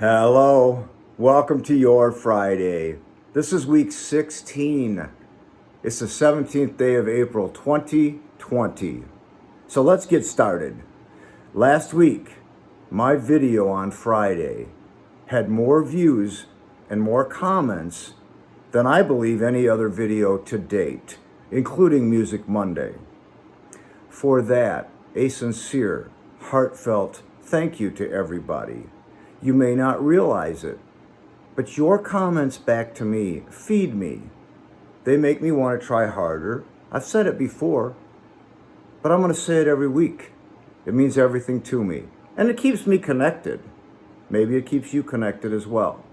Hello, welcome to your Friday. This is week 16. It's the 17th day of April 2020. So let's get started. Last week, my video on Friday had more views and more comments than I believe any other video to date, including Music Monday. For that, a sincere, heartfelt thank you to everybody. You may not realize it, but your comments back to me feed me. They make me want to try harder. I've said it before, but I'm going to say it every week. It means everything to me, and it keeps me connected. Maybe it keeps you connected as well.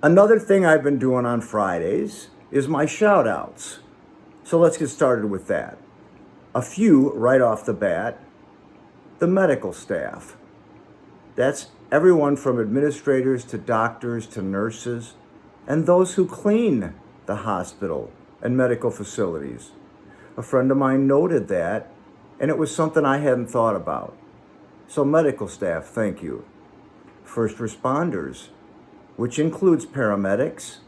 Another thing I've been doing on Fridays is my shout outs. So let's get started with that. A few right off the bat. The medical staff. That's everyone from administrators to doctors to nurses and those who clean the hospital and medical facilities. A friend of mine noted that, and it was something I hadn't thought about. So medical staff, thank you. First responders, which includes paramedics,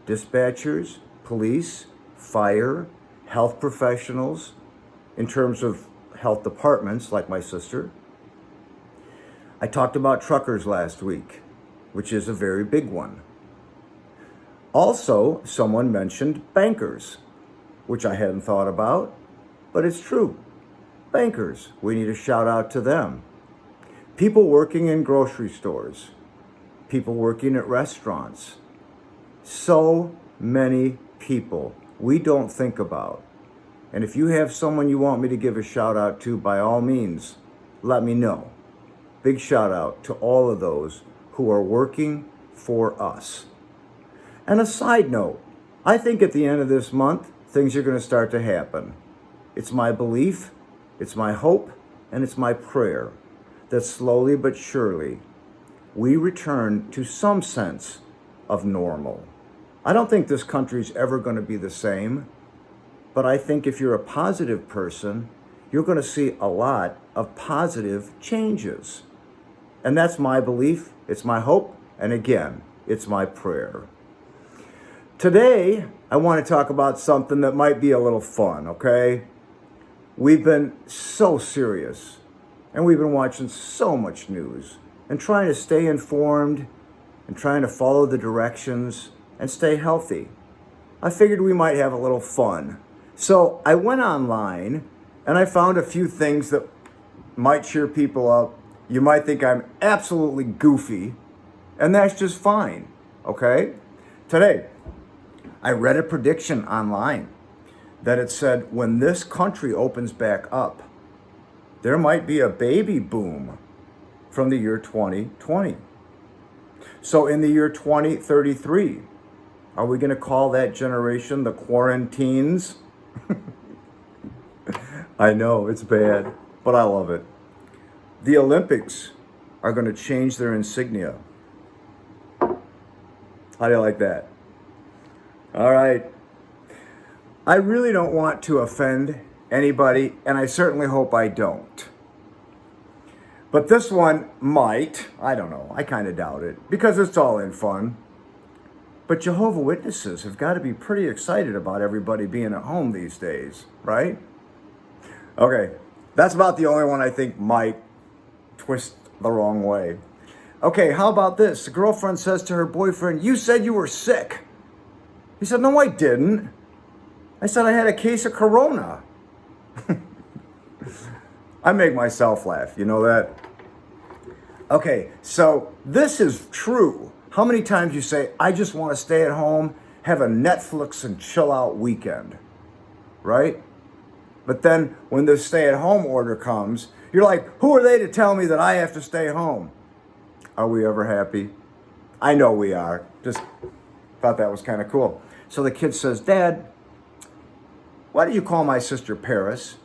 dispatchers, police, fire, health professionals, in terms of health departments like my sister. I talked about truckers last week, which is a very big one. Also, someone mentioned bankers, which I hadn't thought about, but it's true. Bankers, we need a shout out to them. People working in grocery stores, people working at restaurants. So many people we don't think about. And if you have someone you want me to give a shout out to, by all means, let me know. Big shout out to all of those who are working for us. And a side note, I think at the end of this month, things are going to start to happen. It's my belief, it's my hope, and it's my prayer that slowly but surely we return to some sense of normal. I don't think this country's ever going to be the same, but I think if you're a positive person, you're going to see a lot of positive changes. And that's my belief, it's my hope, and again, it's my prayer. Today, I want to talk about something that might be a little fun, okay? We've been so serious, and we've been watching so much news, and trying to stay informed, and trying to follow the directions, and stay healthy. I figured we might have a little fun. So I went online, and I found a few things that might cheer people up. You might think I'm absolutely goofy, and that's just fine, okay? Today, I read a prediction online that it said when this country opens back up, there might be a baby boom from the year 2020. So in the year 2033, are we going to call that generation the quarantines? I know, it's bad, but I love it. The Olympics are going to change their insignia. How do you like that? All right. I really don't want to offend anybody, and I certainly hope I don't. But this one might. I don't know. I kind of doubt it, because it's all in fun. But Jehovah's Witnesses have got to be pretty excited about everybody being at home these days, right? Okay, that's about the only one I think might twist the wrong way. Okay, how about this? The girlfriend says to her boyfriend, "You said you were sick." He said, "No, I didn't. I said I had a case of corona." I make myself laugh, you know that? Okay, so this is true. How many times you say, "I just want to stay at home, have a Netflix and chill out weekend," right? But then when the stay-at-home order comes, you're like, who are they to tell me that I have to stay home? Are we ever happy? I know we are. Just thought that was kind of cool. So the kid says, "Dad, why do you call my sister Paris?"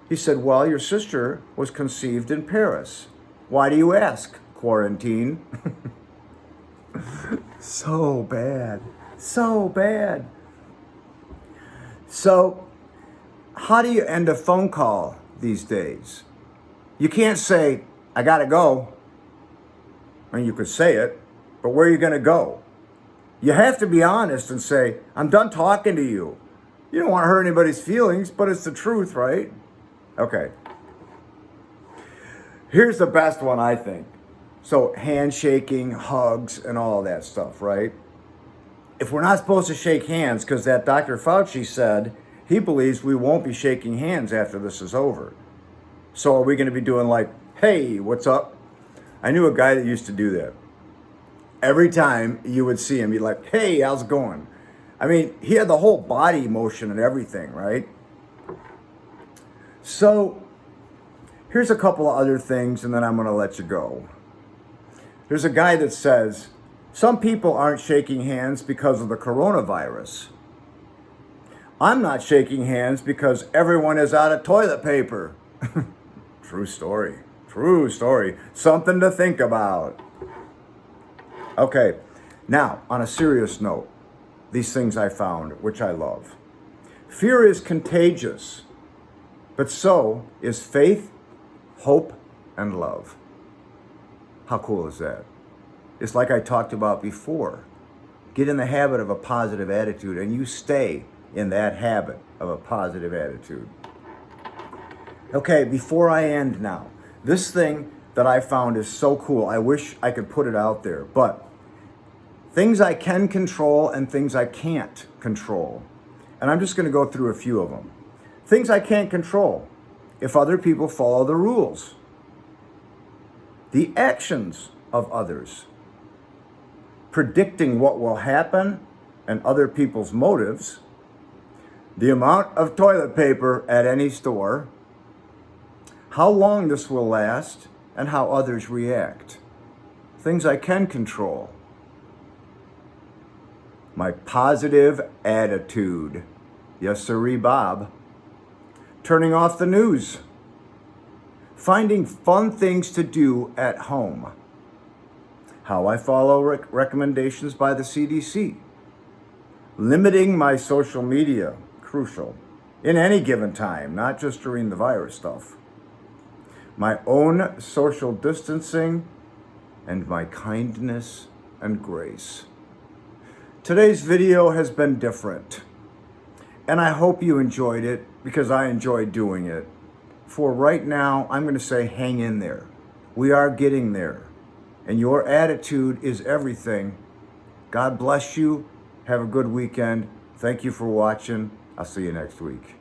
He said, "Well, your sister was conceived in Paris. Why do you ask? Quarantine." So bad. So bad. So, how do you end a phone call these days? You can't say, "I gotta go." I mean, you could say it, but where are you going to go? You have to be honest and say, I'm done talking to you. You don't want to hurt anybody's feelings, but it's the truth, right? Okay. Here's the best one, I think. So handshaking, hugs, and all that stuff, right? If we're not supposed to shake hands, because that Dr. Fauci said he believes we won't be shaking hands after this is over. So are we going to be doing like, hey, what's up? I knew a guy that used to do that. Every time you would see him, he'd like, hey, how's it going? I mean, he had the whole body motion and everything, right? So here's a couple of other things, and then I'm going to let you go. There's a guy that says, some people aren't shaking hands because of the coronavirus. I'm not shaking hands because everyone is out of toilet paper. True story. True story. Something to think about. Okay, now, on a serious note, these things I found, which I love. Fear is contagious, but so is faith, hope, and love. How cool is that? It's like I talked about before. Get in the habit of a positive attitude, and you stay in that habit of a positive attitude. Okay, before I end now, this thing that I found is so cool. I wish I could put it out there, but things I can control and things I can't control. And I'm just going to go through a few of them. Things I can't control. If other people follow the rules. The actions of others. Predicting what will happen and other people's motives. The amount of toilet paper at any store. How long this will last and how others react. Things I can control. My positive attitude. Yes, sirree, Bob. Turning off the news. Finding fun things to do at home. How I follow recommendations by the CDC. Limiting my social media, crucial, in any given time, not just during the virus stuff. My own social distancing and my kindness and grace. Today's video has been different, and I hope you enjoyed it because I enjoyed doing it. For right now, I'm going to say hang in there. We are getting there, and your attitude is everything. God bless you. Have a good weekend. Thank you for watching. I'll see you next week.